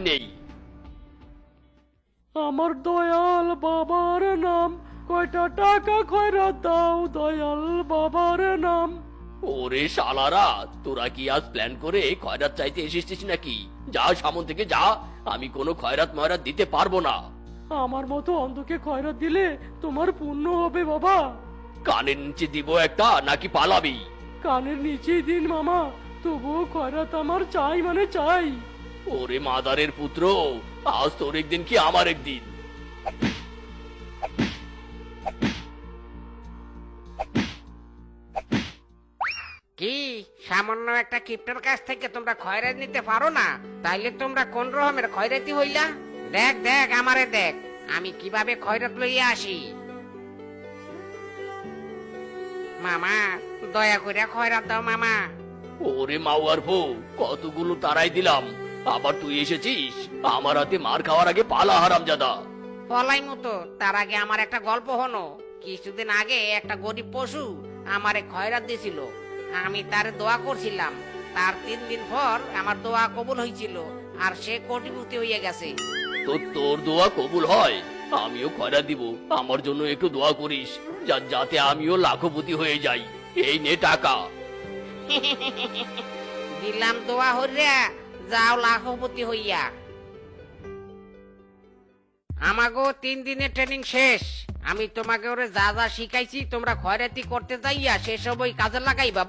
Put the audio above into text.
নেই। আমার দয়াল বাবার নাম, কয়টা টাকা খয়রাত দাও দয়াল বাবার নাম। ওরে শালারা, তোরা কি আজ প্ল্যান করে খয়রাত চাইতে এসেছিস নাকি? যা সামন থেকে যা, আমি কোনো খয়রাত ময়রাত দিতে পারবো না। আমার মতো অন্ধকে খয়রাত দিলে তোমার পুণ্য হবে বাবা। কানের নিচে দিব একটা, নাকি পালাবি? কানের নিচেই দিন মামা, তবুও খয়রাত আমার চাই মানে চাই। ওরে মাদারের পুত্র, আজ তোর একদিন কি আমার একদিন। কি সামান্য একটা কিপ্টের কাছ থেকে তোমরা খয়রাত নিতে পারো না? তাইলে তোমরা কোন রকমের খয়রাতি হইলা? দেখ দেখ আমারে দেখ, আমি কিভাবে খয়রাত লইয়া আসি। মামা, দয়া করে খয়রাত দাও মামা। ওরে মাওয়ার বউ, কতগুলো তারাই দিলাম, আবার তুই এসেছিস? আমার হাতে মার খাওয়ার আগে পালা, হারামজাদা। পলাই মতো, তার আগে আমার একটা গল্প হনো। কিছুদিন আগে একটা গরিব পশু আমারে খয়রাত দিছিল। আমি তার দোয়া করছিলাম। তার 3 দিন পর আমার দোয়া কবুল হয়েছিল, আর সে কোটিপতি হইয়া গেছে। তো তোর দোয়া কবুল হয়, আমিও খয়রাত দিব। আমার জন্য একটু দোয়া করিস, যাতে আমিও লাখপতি হয়ে যাই। এই নে টাকা। দিলাম দোয়া হইয়া, যাও লাখপতি হইয়া। আমাগো 3 দিনের ট্রেনিং শেষ। আমি তোমাকে ওরে যা যা শিখাইছি তোমরা খয়রাতি করতে যাইয়া সেসব ওই কাজে লাগাইবা।